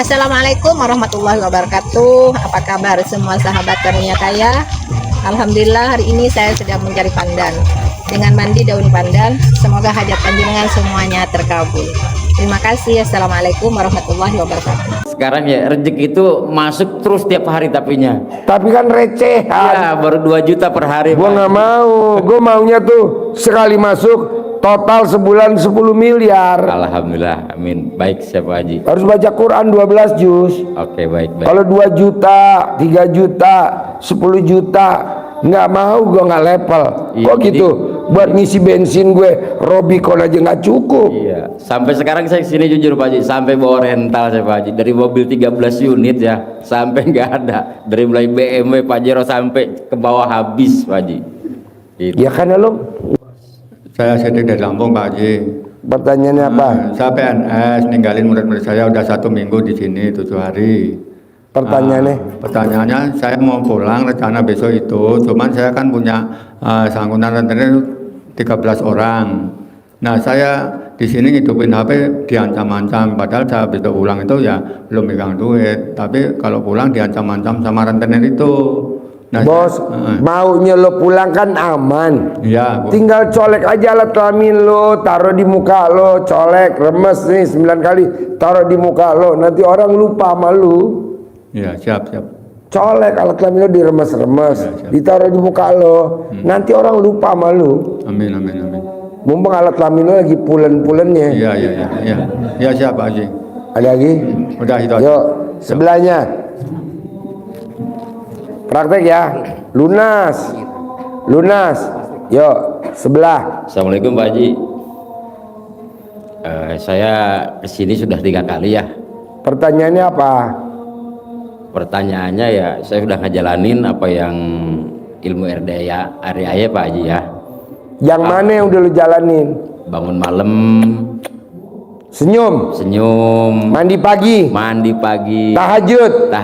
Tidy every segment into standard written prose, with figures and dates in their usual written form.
Assalamualaikum warahmatullahi wabarakatuh. Apa kabar semua sahabat karunia kaya? Alhamdulillah hari ini saya sedang mencari pandan. Dengan mandi daun pandan, semoga hajat panjenengan semuanya terkabul. Terima kasih. Assalamualaikum warahmatullahi wabarakatuh. Sekarang ya rezeki itu masuk terus tiap hari tapinya. Tapi kan recehan. Ya baru 2 juta per hari. Gua nggak mau. Gua maunya tuh sekali masuk total sebulan 10 miliar. Alhamdulillah, amin. Baik, siapa Haji? Harus baca Quran 12 juz. Oke, baik. Kalau 2 juta, 3 juta, 10 juta, nggak mau, gua nggak level. Iya, Kok gitu? Buat ngisi bensin gue, Robicon aja nggak cukup. Iya, sampai sekarang saya sini jujur Pak Haji, sampai bawa rental saya Pak Haji, dari mobil 13 unit ya, sampai nggak ada, dari mulai BMW Pajero sampai ke bawah habis Pak Haji. Gitu. Ya karena lo. Saya Sedik dari Lampung Pak Haji. Pertanyaannya apa? Saya PNS, ninggalin murid-murid saya udah 1 minggu di sini 7 hari. Pertanyaannya? Pertanyaannya saya mau pulang rencana besok itu, cuman saya kan punya sanggunan rentenir 13 orang. Nah saya di sini ngidupin HP diancam-ancam, padahal saya besok pulang itu ya belum megang duit. Tapi kalau pulang diancam-ancam sama rentenir itu. Nah, Bos, maunya lo pulang kan aman. Iya. Tinggal colek aja alat kelamin lo, taruh di muka lo, colek, remes nih 9 kali, taruh di muka lo. Nanti orang lupa sama lu. Iya, siap. Colek alat kelamin lo diremes-remes, ditaruh di muka lo. Nanti orang lupa sama lu. Amin. Mumpung alat kelamin lo lagi pulen-pulennya. Iya. Iya, siap Pak Haji. Ada lagi? Udah itu aja. Yuk, sebelahnya. Praktek ya. Lunas. Yuk, sebelah. Assalamualaikum Pak Haji. Saya kesini sudah 3 kali ya. Pertanyaannya apa? Pertanyaannya ya, saya sudah ngejalanin apa yang ilmu RDA area Pak Haji ya. Yang mana yang udah lu jalanin? Bangun malam, Senyum, mandi pagi, tahajud,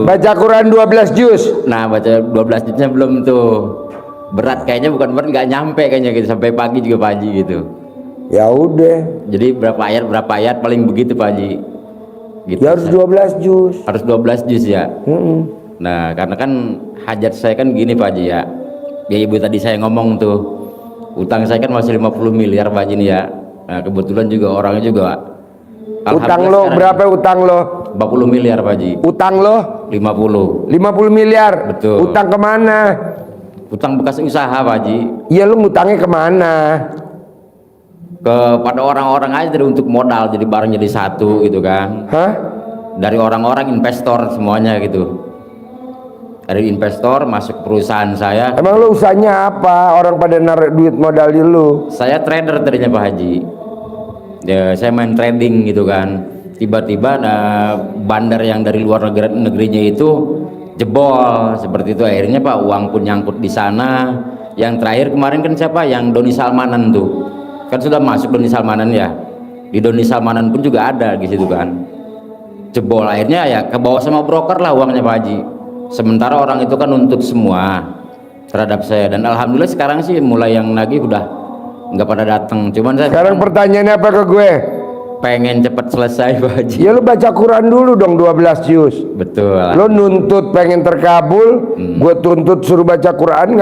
baca Quran 12 juz. Nah baca 12 juznya belum tuh, berat kayaknya, bukan berat, nggak nyampe kayaknya gitu, sampai pagi juga Pak Haji gitu. Ya udah. Jadi berapa ayat paling begitu Pak Haji gitu. Ya harus 12 juz. Harus 12 juz ya. Nah karena kan hajat saya kan gini Pak Haji ya, ibu tadi saya ngomong tuh, utang saya kan masih 50 miliar Pak Haji nih ya. Nah kebetulan juga orangnya juga utang lo berapa utang lo? 40 miliar Pak Haji. Utang lo? 50 miliar. Betul. Utang kemana? Utang bekas usaha Pak Haji. Iya, lu ngutangnya kemana? Kepada orang-orang aja, dari untuk modal, jadi barang jadi satu gitu kan. Hah? Dari orang-orang investor semuanya gitu. Dari investor masuk perusahaan saya. Emang lu usahanya apa? Orang pada naruh duit modal di lu. Saya trader tadinya Pak Haji ya, saya main trading gitu kan. Tiba-tiba bandar yang dari luar negerinya itu jebol seperti itu, akhirnya Pak uang pun nyangkut di sana. Yang terakhir kemarin kan siapa, yang Doni Salmanan tuh kan sudah masuk Doni Salmanan ya, di Doni Salmanan pun juga ada di situ kan, jebol. Akhirnya ya ke bawah sama broker lah uangnya Pak Haji. Sementara orang itu kan nuntut semua terhadap saya, dan alhamdulillah sekarang sih mulai yang nagih udah nggak pada datang. Cuman saya sekarang pertanyaannya apa ke gue? pengen cepet selesai Pak Haji. Ya lu baca Quran dulu dong 12 juz. Betul. Lu nuntut pengen terkabul, gue tuntut suruh baca Quran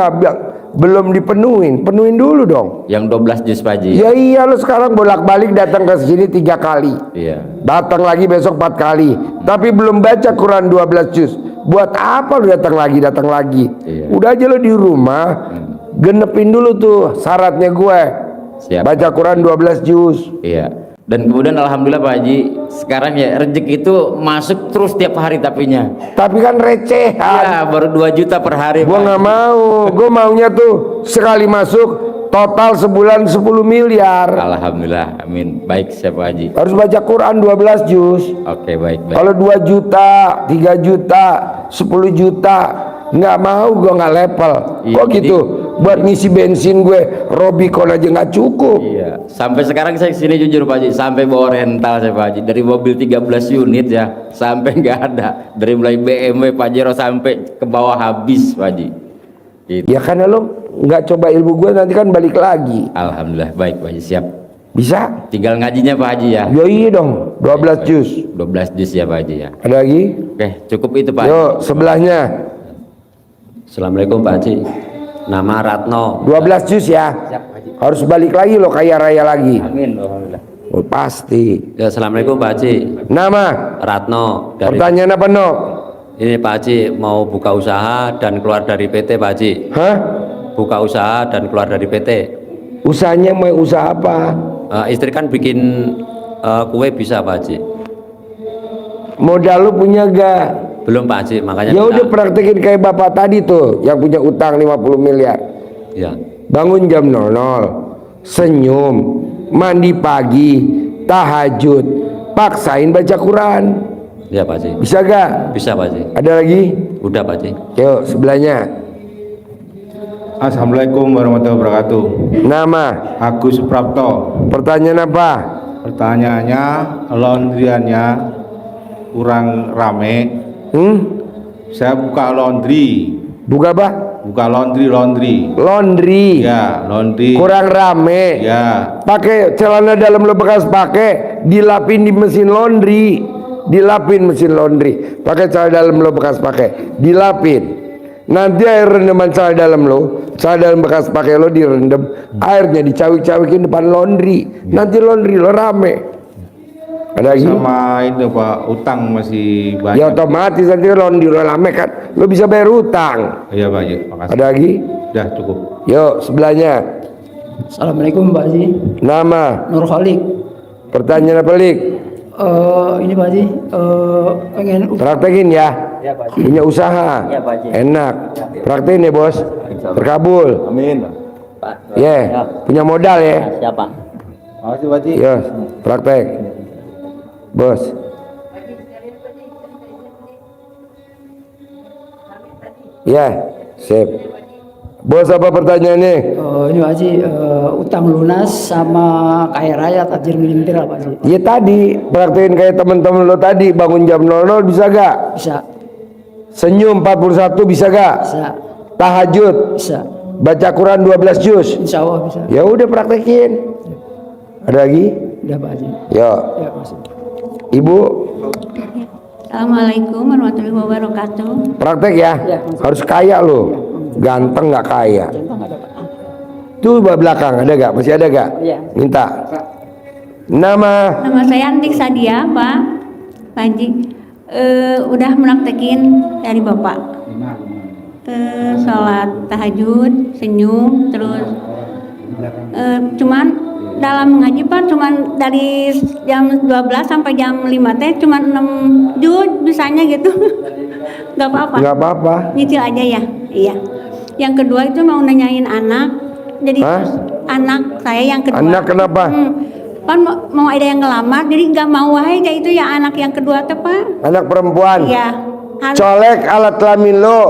belum dipenuhin, penuhin dulu dong. Yang 12 juz Pak Haji. Ya iya, lu sekarang bolak-balik datang ke sini 3 kali. Iya. Datang lagi besok 4 kali. Tapi belum baca Quran 12 juz. Buat apa lu datang lagi? Iya. Udah aja lu di rumah genepin dulu tuh syaratnya gue. Siap. Baca Quran 12 juz. Iya. Dan kemudian alhamdulillah Pak Haji, sekarang ya rezeki itu masuk terus tiap hari tapinya. Tapi kan recehan. Ya baru 2 juta per hari. Gua nggak mau. Gua maunya tuh sekali masuk total sebulan 10 miliar. Alhamdulillah, amin. Baik, siapa Haji? Harus baca Quran 12 juz. Oke, baik. Kalau 2 juta, 3 juta, 10 juta, nggak mau, gua nggak level. Iya, Kok gitu? Buat ngisi bensin gue, Robicon aja nggak cukup. Iya. Sampai sekarang saya sini jujur Pak Haji, sampai bawa rental saya Pak Haji, dari mobil 13 unit ya, sampai nggak ada, dari mulai BMW Pajero sampai ke bawah habis Pak Haji. Gitu. Ya karena lo nggak coba ilmu gue, nanti kan balik lagi. Alhamdulillah, baik Pak Haji, siap. Bisa? Tinggal ngajinya Pak Haji ya. Ya iya dong, 12 juz. 12 juz ya Pak Haji ya. Ada lagi? Oke, cukup itu Pak Haji. Yuk, sebelahnya. Assalamualaikum Pak Haji. Nama Ratno. 12 juz ya. Harus balik lagi loh, kaya raya lagi. Amin, alhamdulillah. Oh, pasti. Ya, Assalamualaikum Pak Haji. Nama? Ratno dari Pertanyaan apa, No? ini Pak Haji mau buka usaha dan keluar dari PT Pak Haji. Hah? Buka usaha dan keluar dari PT. Usahanya mau usaha apa? Istri kan bikin kue bisa Pak Haji. Modal lu punya gak? Belum Pak Haji, makanya Ya udah minta- praktekin kayak bapak tadi tuh yang punya utang 50 miliar. Ya. Bangun jam 00, senyum, mandi pagi, tahajud, paksain baca Quran. Ya Pak Haji. Bisa gak? Bisa Pak Haji. Ada lagi? Udah Pak Haji. Yuk, sebelahnya. Assalamualaikum warahmatullahi wabarakatuh. Nama? Agus Suprapto. Pertanyaan apa? Pertanyaannya, laundryannya kurang rame. Saya buka laundry. Buka apa? Buka laundry. Laundry. Ya, laundry. Kurang rame. Ya, Pakai celana dalam lo bekas pakai, dilapin di mesin laundry. Dilapin mesin laundry. Pakai celana dalam lo bekas pakai, dilapin. Nanti air rendaman celana dalam bekas pakai lo direndam, airnya dicawik-cawikin depan laundry. Nanti laundry lo rame. Ada lagi? sama itu Pak, utang masih Ya banyak. otomatis nanti laundry lo rame kan, lo bisa bayar utang. Iya Pak, ya, makasih. Ada lagi? Udah cukup. Yuk, sebelahnya. Assalamualaikum Pak Haji. Nama? Nur Khalik. Pertanyaan apa, Lik? Ini Pak Haji, pengen Praktekin ya. Punya usaha. Enak. Praktekin ya, Bos. Terkabul. Amin. Ya, punya modal ya. Siapa? Makasih Pak Ji. Ya, praktek. Bos. Ya, sip. Bos, apa pertanyaannya? ini Pak Haji, utang lunas sama kaya raya tajir melintir Pak Haji. Ya tadi, praktekin kayak teman-teman lo tadi, bangun jam 00 bisa gak? Bisa, Senyum 41 bisa gak? bisa, Tahajud, bisa. baca Quran 12 juz. Insya Allah bisa. Ya udah praktekin. Ada lagi? Udah Pak Haji. Ya, Ya Pak Haji. Ibu Assalamualaikum warahmatullahi wabarakatuh. praktek ya. Harus kaya lo. Ganteng nggak kaya. Tuh belakang ada gak? Masih ada gak? Minta. Nama? Nama saya Antik Sadia, Pak Haji. Udah menaktekin dari Bapak. Sholat tahajud, senyum, terus cuman dalam mengaji Pak, cuman dari jam 12 sampai jam 5 teh cuman 6 juz bisanya gitu. Gak apa-apa. Nggak apa-apa. Nyicil aja ya. Iya. Yang kedua itu mau nanyain anak. Jadi Hah? anak saya yang kedua. Anak kenapa? Kan mau ada yang ngelamar, jadi nggak mau wahai kayak itu ya anak yang kedua teh Pak. Anak perempuan. Iya. Colek alat kelamin lo,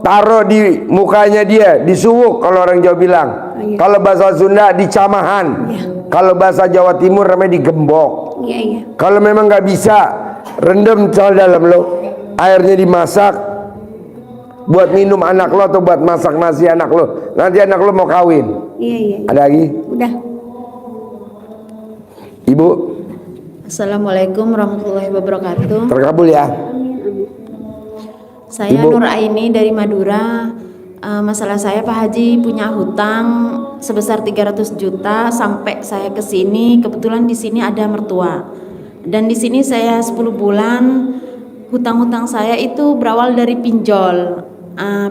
taruh di mukanya dia, disuwuk kalau orang Jawa bilang. Iya. Kalau bahasa Sunda dicamahan. Iya. Kalau bahasa Jawa Timur namanya digembok. Iya iya. Kalau memang nggak bisa, rendam celana dalam lo, airnya dimasak buat minum anak lo atau buat masak nasi anak lo. Nanti anak lo mau kawin. Iya iya. Ada lagi? Udah. Ibu, Assalamualaikum warahmatullahi wabarakatuh. terkabul ya. Saya Ibu. Nur Aini dari Madura. Masalah saya Pak Haji punya hutang sebesar 300 juta sampai saya ke sini. Kebetulan di sini ada mertua. Dan di sini saya 10 bulan hutang-hutang saya itu berawal dari pinjol.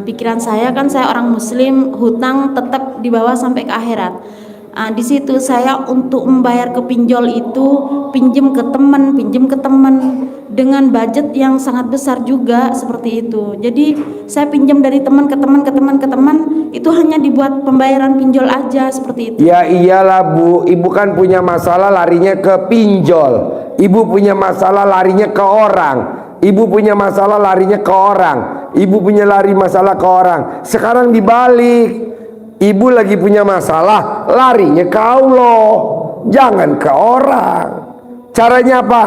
Pikiran saya kan saya orang muslim, hutang tetap dibawa sampai ke akhirat. Di situ saya untuk membayar ke pinjol itu pinjem ke teman dengan budget yang sangat besar juga seperti itu. Jadi saya pinjam dari teman ke teman itu hanya dibuat pembayaran pinjol aja seperti itu. Ya iyalah Bu, ibu kan punya masalah larinya ke pinjol. Ibu punya masalah larinya ke orang. Ibu punya masalah larinya ke orang. Ibu punya masalah ke orang. Sekarang dibalik. Ibu lagi punya masalah, larinya ke Allah, jangan ke orang. Caranya apa?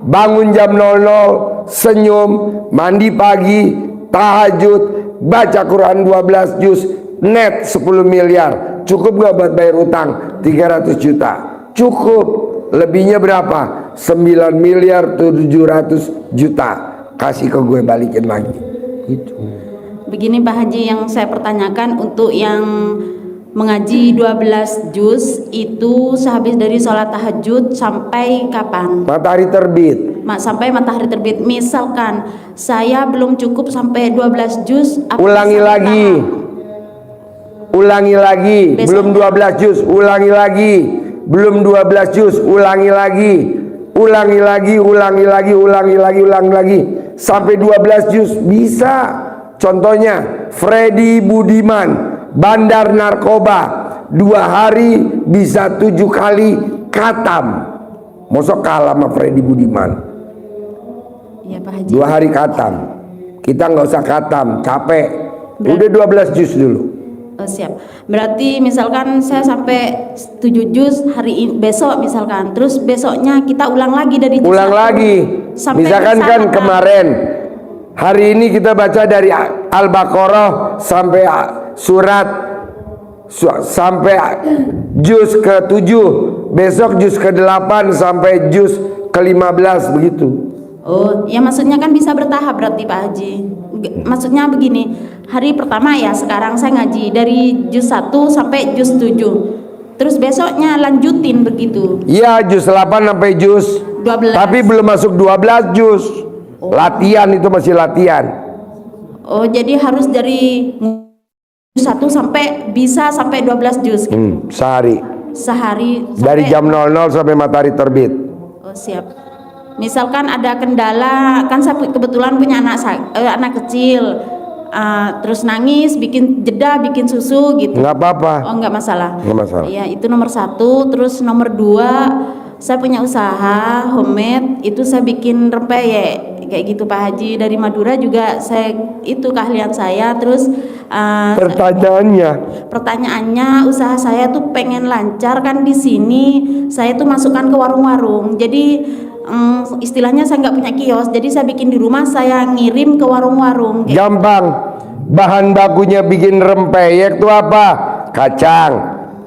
Bangun jam 00, senyum, mandi pagi, tahajud, baca Quran 12 juz, net 10 miliar. Cukup gak buat bayar utang 300 juta? Cukup. Lebihnya berapa? 9 miliar 700 juta. Kasih ke gue, balikin lagi. Gitu. Begini Pak Haji, yang saya pertanyakan untuk yang mengaji 12 juz itu sehabis dari sholat tahajud sampai kapan? Matahari terbit. Sampai matahari terbit. Misalkan saya belum cukup sampai 12 juz, Ulangi lagi. Ulangi lagi. Belum 12 juz, ulangi lagi. Belum 12 juz, ulangi lagi. Ulangi lagi, ulangi lagi, ulangi lagi, ulangi lagi. Sampai 12 juz bisa. Contohnya Freddy Budiman, bandar narkoba, 2 hari bisa 7 kali khatam. Mosok kalah sama Freddy Budiman. Ya Pak Haji. 2 hari khatam. Kita nggak usah khatam, capek. Udah 12 juz dulu. Oh, siap. Berarti misalkan saya sampai 7 juz besok misalkan, terus besoknya kita ulang lagi dari juz Ulang 1 lagi. sampai Misalkan juz kan 1, kemarin hari ini kita baca dari Al-Baqarah sampai surat sampai juz ke-7, besok juz ke-8 sampai juz ke-15 begitu. Oh, ya maksudnya kan bisa bertahap berarti Pak Haji. Maksudnya begini, hari pertama ya sekarang saya ngaji dari juz 1 sampai juz 7. Terus besoknya lanjutin begitu. Iya, juz 8 sampai juz 12. Tapi belum masuk 12 juz. Latihan itu masih latihan. Oh, jadi harus dari juz 1 sampai bisa sampai 12 juz gitu. Sehari. Sehari Dari sampai, jam 00 sampai matahari terbit. oh siap. Misalkan ada kendala, kan saya kebetulan punya anak kecil, terus nangis, bikin jeda, bikin susu gitu. Nggak apa-apa. Oh, nggak masalah. Nggak masalah. Iya, itu nomor 1. Terus nomor 2, saya punya usaha homemade, itu saya bikin rempeyek kayak gitu Pak Haji. Dari Madura juga saya, itu keahlian saya. Terus pertanyaannya, usaha saya tuh pengen lancar kan di sini. Saya tuh masukkan ke warung-warung. Jadi istilahnya saya nggak punya kios, jadi saya bikin di rumah, saya ngirim ke warung-warung. Gampang. Bahan bakunya bikin rempeyek tuh apa? Kacang,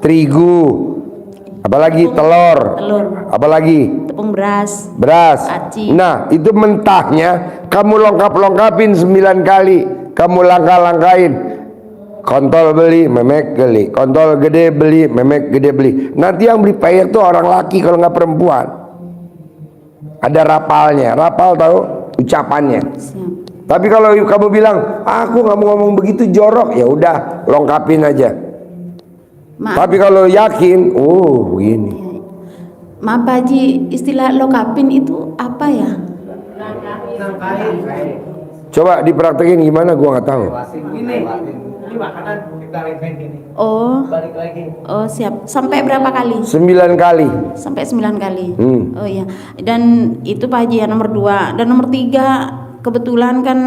terigu, apalagi telur, apalagi tepung beras, aci. Nah, itu mentahnya kamu lengkapin 9 kali. Kamu langkah-langkahin. Kontol beli, memek beli. Kontol gede beli, memek gede beli. Nanti yang beli peyek tuh orang laki kalau nggak perempuan. Ada rapalnya. Rapal tahu ucapannya. Siap. Tapi kalau kamu bilang aku nggak mau ngomong begitu jorok, ya udah lengkapin aja. Maaf. Tapi kalau yakin, begini. Maaf Pak Haji, istilah lokapin itu apa ya? Coba dipraktekin gimana, gua nggak tahu. Oh, siap. Sampai berapa kali? 9 kali. Sampai 9 kali. Oh iya. Dan itu Pak Haji ya, nomor 2. Dan nomor 3, kebetulan kan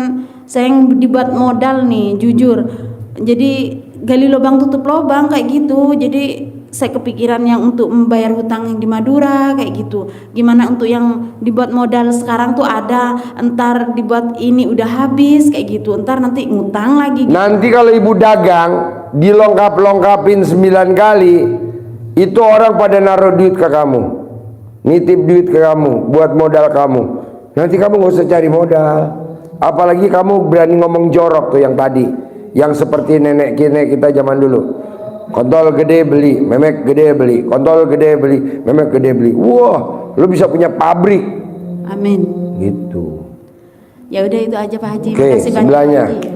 saya yang dibuat modal nih, jujur. Jadi gali lubang tutup lubang kayak gitu. Jadi saya kepikiran yang untuk membayar hutang yang di Madura kayak gitu. Gimana untuk yang dibuat modal sekarang tuh ada, entar dibuat ini udah habis kayak gitu. Entar nanti ngutang lagi gitu. Nanti kalau ibu dagang dilengkapin 9 kali, itu orang pada naruh duit ke kamu, nitip duit ke kamu buat modal kamu. Nanti kamu nggak usah cari modal. Apalagi kamu berani ngomong jorok tuh yang tadi, yang seperti nenek kita zaman dulu. Kontol gede beli, memek gede beli. Kontol gede beli, memek gede beli. Wah, lu bisa punya pabrik. Amin. Gitu. Ya udah itu aja Pak Haji. Oke, Makasih banyak Pak sebelahnya. Haji.